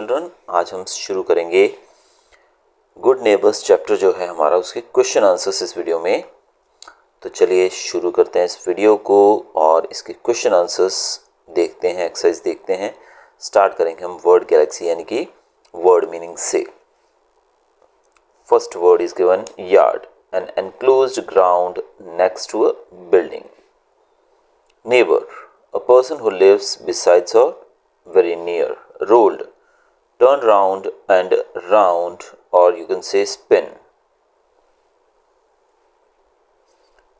Children, आज हम शुरू करेंगे गुड नेबर्स चैप्टर जो है हमारा, उसके क्वेश्चन आंसर्स इस वीडियो में। तो चलिए शुरू करते हैं इस वीडियो को और इसके क्वेश्चन आंसर्स देखते हैं, एक्सरसाइज देखते हैं। स्टार्ट करेंगे हम वर्ड गैलेक्सी यानी कि वर्ड मीनिंग से। First word is given yard, an enclosed ground next to a building. Neighbour, a person who lives besides or very near. Rolled, turn round and round, or you can say spin.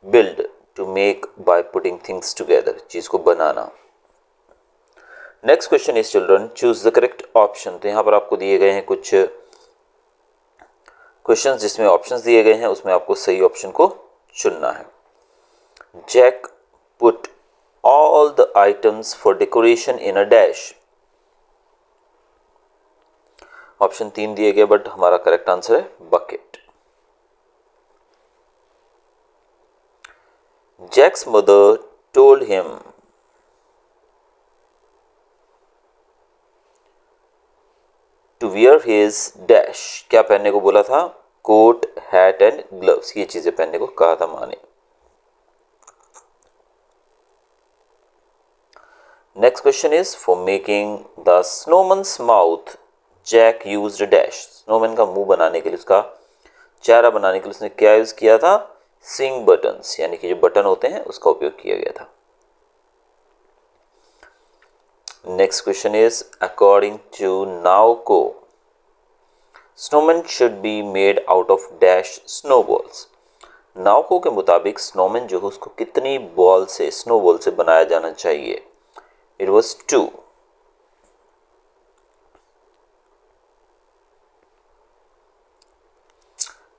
Build, to make by putting things together, चीज को बनाना। Next question is children, choose the correct option. तो यहाँ पर आपको दिए गए हैं कुछ क्वेश्चंस जिसमें ऑप्शंस दिए गए हैं, उसमें आपको सही ऑप्शन को चुनना है। Jack put all the items for decoration in a dash. Option 3 दिए गए बट हमारा करेक्ट आंसर है bucket. Jack's mother told him to wear his dash. क्या पहनने को बोला था? कोट, हैट एंड ग्लव्स, ये चीजें पहनने को कहा था माँ ने। Next question is, for making the snowman's mouth, Jack used a dash. Snowman का मुंह बनाने के लिए, उसका चेहरा बनाने के लिए उसने क्या यूज किया था? Sing buttons, यानी कि जो बटन होते हैं उसका उपयोग किया गया था। Next question is, according to Naoko, snowman should be made out of dash snowballs. नाउको के मुताबिक स्नोमैन जो है उसको कितनी बॉल से, स्नोबॉल से बनाया जाना चाहिए? It was 2.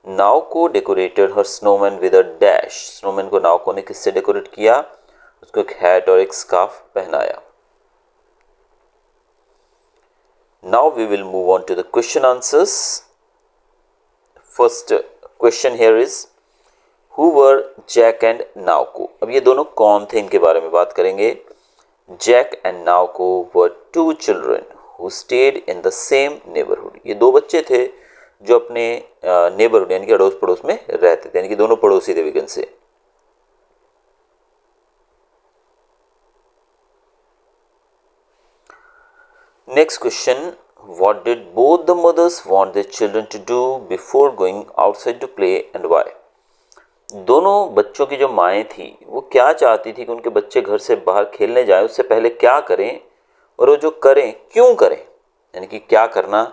नाउको decorated her snowman with a dash. Snowman को नाउको ने किससे डेकोरेट किया? उसको एक हैट और एक स्कार्फ पहनाया। Now we will move on to the question answers. First question here is, who were Jack and Naoko? अब ये दोनों कौन थे, इनके बारे में बात करेंगे। Jack and Naoko were two children who stayed in the same neighborhood. ये दो बच्चे थे जो अपने नेबरहुड यानी कि अड़ोस पड़ोस में रहते थे, यानी कि दोनों पड़ोसी थे विगन से। Next question, what did both the mothers want their children to do before going outside to play and why? दोनों बच्चों की जो माएँ थी वो क्या चाहती थी कि उनके बच्चे घर से बाहर खेलने जाएं, उससे पहले क्या करें, और वो जो करें क्यों करें, यानी कि क्या करना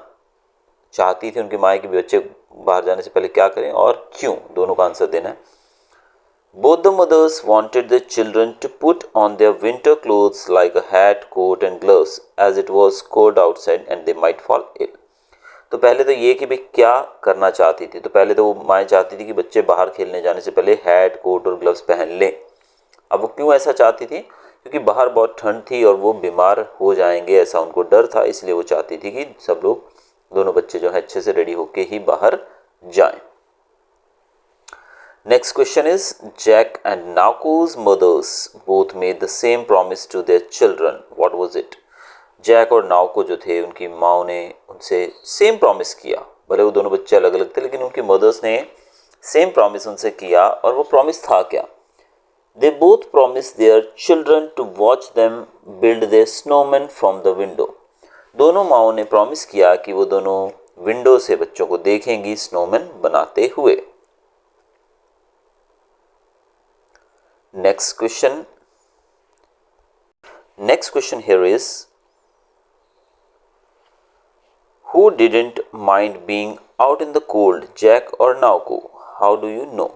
चाहती थी उनकी माएँ कि बच्चे बाहर जाने से पहले क्या करें और क्यों, दोनों का आंसर देना है। Both the mothers wanted their children to put on their winter clothes like a hat, coat and gloves as it was cold outside and they might fall ill. तो पहले तो ये कि भाई क्या करना चाहती थी, तो पहले तो वो माएँ चाहती थी कि बच्चे बाहर खेलने जाने से पहले हैट, कोट और ग्लव्स पहन लें। अब वो क्यों ऐसा चाहती थी? क्योंकि बाहर बहुत ठंड थी और वो बीमार हो जाएंगे, ऐसा उनको डर था, इसलिए वो चाहती थी कि सब लोग, दोनों बच्चे जो है अच्छे से रेडी होके ही बाहर जाएं। Next question is, Jack and नाको's mothers both made the same promise to their children. What was it? Jack और नाउको जो थे उनकी माओ ने उनसे सेम प्रॉमिस किया, भले वो दोनों बच्चे अलग अलग थे लेकिन उनकी मदर्स ने सेम प्रॉमिस उनसे किया। और वो प्रॉमिस था क्या? They both promise their children to watch them build their snowman from the window. दोनों माओ ने प्रॉमिस किया कि वो दोनों विंडो से बच्चों को देखेंगी स्नोमैन बनाते हुए। Next question here is, Who didn't mind being out in the cold, Jack or Naoko? How do you know?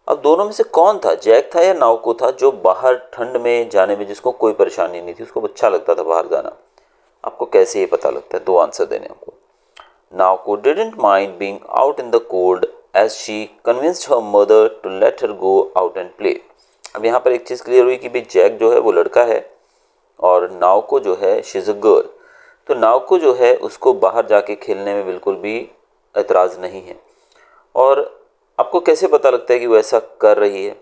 अब दोनों में से कौन था, जैक था या नाउको था, जो बाहर ठंड में जाने में जिसको कोई परेशानी नहीं थी, उसको अच्छा लगता था बाहर जाना? आपको कैसे ये पता लगता है? दो आंसर देने आपको। नाउको didn't mind being out in the cold as she convinced her mother to let her go out and play. अब यहाँ पर एक चीज़ क्लियर हुई कि भाई जैक जो है वो लड़का है और नाउको जो है शी इज़ अ गर्ल। तो नाउको जो है उसको बाहर जाके खेलने में बिल्कुल भी एतराज़ नहीं है। और आपको कैसे पता लगता है कि वो ऐसा कर रही है?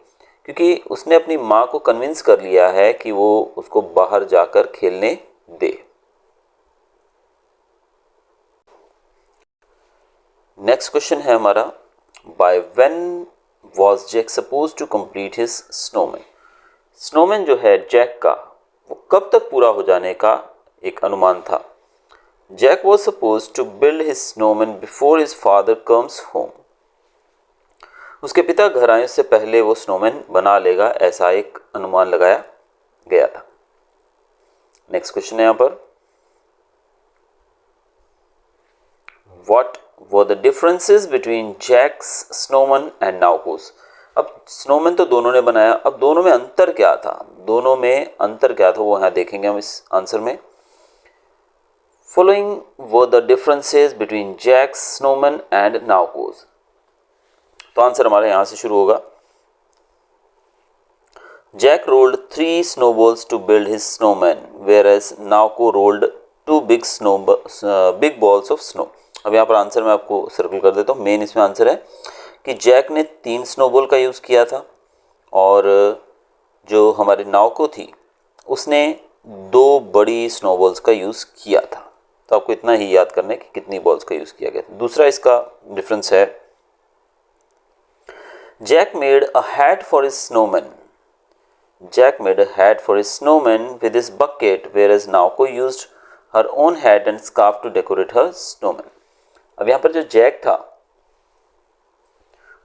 क्योंकि उसने अपनी माँ को कन्विंस कर लिया है कि वो उसको बाहर जाकर खेलने दे। नेक्स्ट क्वेश्चन है हमारा, by when was Jack suppose to complete his snowman. Snowman जो है जैक का, वो कब तक पूरा हो जाने का एक अनुमान था। Jack was suppose to build his snowman before his father comes home. उसके पिता घर आने से पहले वो स्नोमैन बना लेगा, ऐसा एक अनुमान लगाया गया था। नेक्स्ट क्वेश्चन है यहाँ पर, what were the differences between Jack's snowman and Naoko's. अब स्नोमैन तो दोनों ने बनाया, अब दोनों में अंतर क्या था, दोनों में अंतर क्या था वो यहाँ देखेंगे हम इस आंसर में। Following were the differences between Jack's snowman and Naoko's. तो आंसर हमारे यहाँ से शुरू होगा। Jack rolled 3 snowballs to build his snowman, whereas Naoko rolled 2 big balls of snow. अब यहाँ पर आंसर मैं आपको सर्कल कर देता हूँ। मेन इसमें आंसर है कि जैक ने 3 स्नोबॉल का यूज़ किया था और जो हमारी नाओको थी उसने 2 बड़ी स्नोबॉल्स का यूज़ किया था। तो आपको इतना ही याद करना है कि कितनी बॉल्स का यूज़ किया गया था। दूसरा इसका डिफरेंस है, Jack made a hat for his snowman. Jack made a hat for his snowman with his bucket, whereas Naoko used her own hat and scarf to decorate her snowman. अब यहाँ पर जो जैक था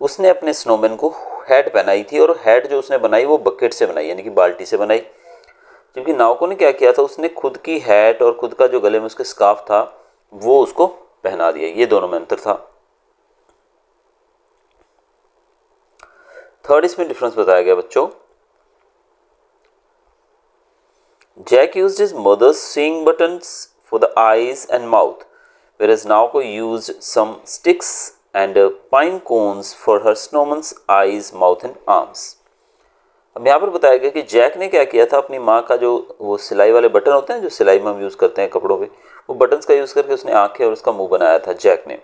उसने अपने snowman को hat पहनाई थी और हैट जो उसने बनाई वो बकेट से बनाई, यानी कि बाल्टी से बनाई। जबकि नाओको ने क्या किया था, उसने खुद की हैट और खुद का जो गले में उसके स्कार्फ था वो उसको पहना दिया। ये दोनों में अंतर था। थर्ड इसमें डिफरेंस बताया गया बच्चों, Jack used his mother's sewing buttons for the eyes and mouth, whereas Naoko used some sticks and pine cones for her snowman's eyes, mouth and arms. अब यहाँ पर बताया गया कि जैक ने क्या किया था, अपनी माँ का जो वो सिलाई वाले बटन होते हैं जो सिलाई में हम यूज़ करते हैं कपड़ों पे, वो बटन्स का यूज़ करके उसने आंखें और उसका मुंह बनाया था जैक ने।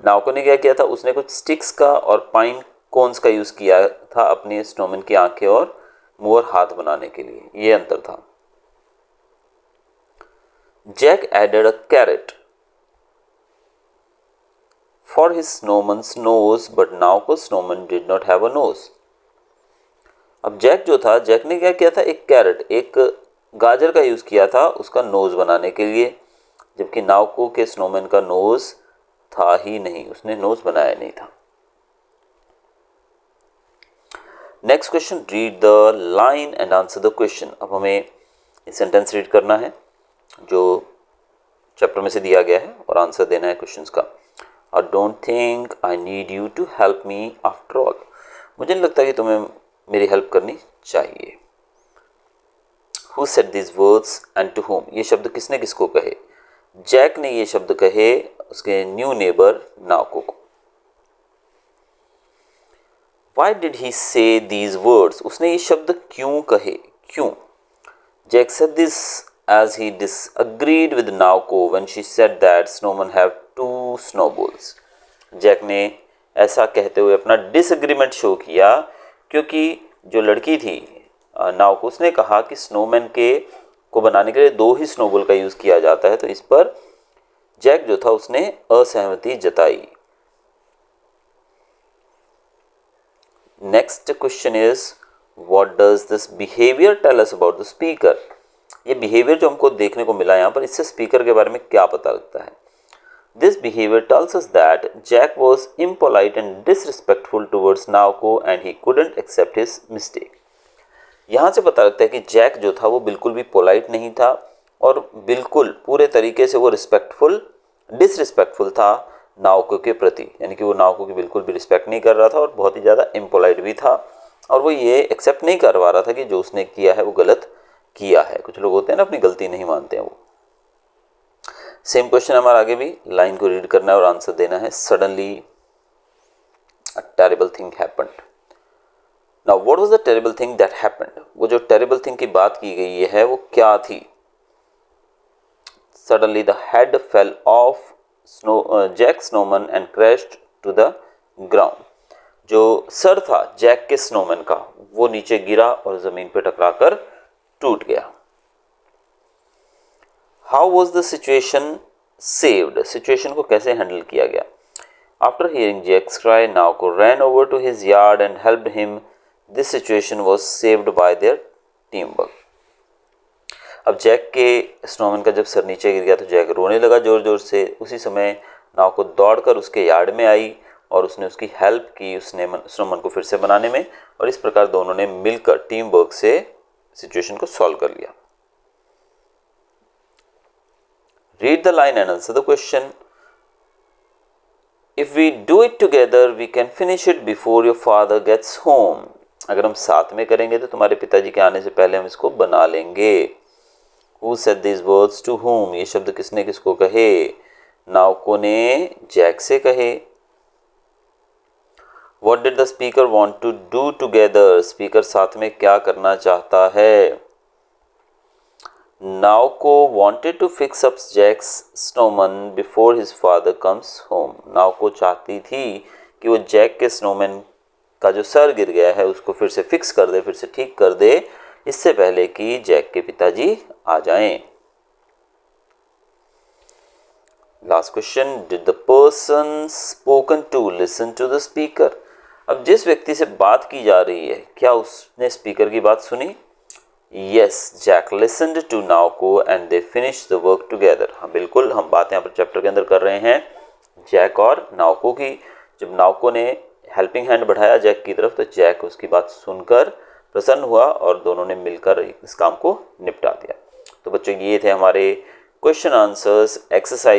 नाओको ने क्या किया था, उसने कुछ स्टिक्स का और पाइन कोन्स का यूज़ किया था अपने स्नोमैन की आंखें और मुंह और हाथ बनाने के लिए। ये अंतर था। Jack added a carrot for his snowman's nose, but Naoko's snowman did not have a nose. अब जैक जो था, जैक ने क्या किया था, एक कैरेट, एक गाजर का यूज़ किया था उसका नोज़ बनाने के लिए, जबकि नाओको के स्नोमैन का नोज़ था ही नहीं, उसने नोज़ बनाया नहीं था। Next question, read the line and answer the question. अब हमें ये सेंटेंस रीड करना है जो चैप्टर में से दिया गया है और आंसर देना है क्वेश्चंस का। I don't think I need you to help me after all. मुझे नहीं लगता कि तुम्हें मेरी हेल्प करनी चाहिए। Who said this words and to whom. ये शब्द किसने किसको कहे? जैक ने ये शब्द कहे उसके न्यू नेबर नाओको को। Why did he say these words? उसने ये शब्द क्यों कहे, क्यों? Jack said this as he disagreed with Naoko when she said that snowmen have 2 snowballs. Jack ने ऐसा कहते हुए अपना डिसएग्रीमेंट शो किया क्योंकि जो लड़की थी नाओको, उसने कहा कि स्नोमैन के को बनाने के लिए 2 ही स्नोबॉल का यूज़ किया जाता है। तो इस पर जैक जो था उसने असहमति जताई। Next question is, what does this behaviour tell us about the speaker. ये बिहेवियर जो हमको देखने को मिला यहाँ पर, इससे स्पीकर के बारे में क्या पता लगता है? This behaviour tells us that Jack was impolite and disrespectful towards Naoko and he couldn't accept his mistake. यहाँ से पता लगता है कि जैक जो था वो बिल्कुल भी पोलाइट नहीं था और बिल्कुल पूरे तरीके से वो डिसरिस्पेक्टफुल था नाओको के प्रति, यानी कि वो नाओको की बिल्कुल भी रिस्पेक्ट नहीं कर रहा था और बहुत ही ज़्यादा इम्पोलाइट भी था और वो ये एक्सेप्ट नहीं कर पा रहा था कि जो उसने किया है वो गलत किया है। कुछ लोग होते हैं ना, अपनी गलती नहीं मानते हैं वो। सेम क्वेश्चन हमारा आगे भी, लाइन को रीड करना है और आंसर देना है। Suddenly a terrible thing happened. Now what was the terrible thing that happened. वो जो टेरिबल थिंग की बात की गई है वो क्या थी? Suddenly the head fell off Jack snowman and crashed to the ground. जो सर था जैक के स्नोमैन का वो नीचे गिरा और जमीन पर टकराकर टूट गया। How was the situation saved. Situation को कैसे हैंडल किया गया? After hearing Jack's cry, Naoko ran over to his yard and helped him. This situation was saved by their teamwork. अब जैक के स्नोमैन का जब सर नीचे गिर गया तो जैक रोने लगा ज़ोर ज़ोर से। उसी समय नाओको दौड़कर उसके यार्ड में आई और उसने उसकी हेल्प की उसने स्नोमैन को फिर से बनाने में, और इस प्रकार दोनों ने मिलकर टीम वर्क से सिचुएशन को सॉल्व कर लिया। Read the line and answer the question. If we do it together we can finish it before your father gets home. अगर हम साथ में करेंगे तो तुम्हारे पिताजी के आने से पहले हम इसको बना लेंगे। Who said these words to whom? ये शब्द किसने किसको कहे? नाओको ने जैक से कहे। What did the speaker want to do together? Speaker साथ में क्या करना चाहता है? Naoko wanted to fix up Jack's snowman before his father comes home. Naoko चाहती थी कि वो जैक के स्नोमैन का जो सर गिर गया है उसको फिर से फिक्स कर दे, फिर से ठीक कर दे, इससे पहले कि जैक के पिताजी आ जाएं। Last question, did the person spoken to listen to the speaker? अब जिस व्यक्ति से बात की जा रही है क्या उसने स्पीकर की बात सुनी? Yes, Jack listened to Naoko and they finish the work together. हाँ बिल्कुल, हम बात यहाँ पर चैप्टर के अंदर कर रहे हैं जैक और नाओको की। जब नाओको ने हेल्पिंग हैंड बढ़ाया जैक की तरफ तो जैक उसकी बात सुनकर प्रसन्न हुआ और दोनों ने मिलकर इस काम को निपटा दिया। तो बच्चों ये थे हमारे क्वेश्चन आंसर्स एक्सरसाइज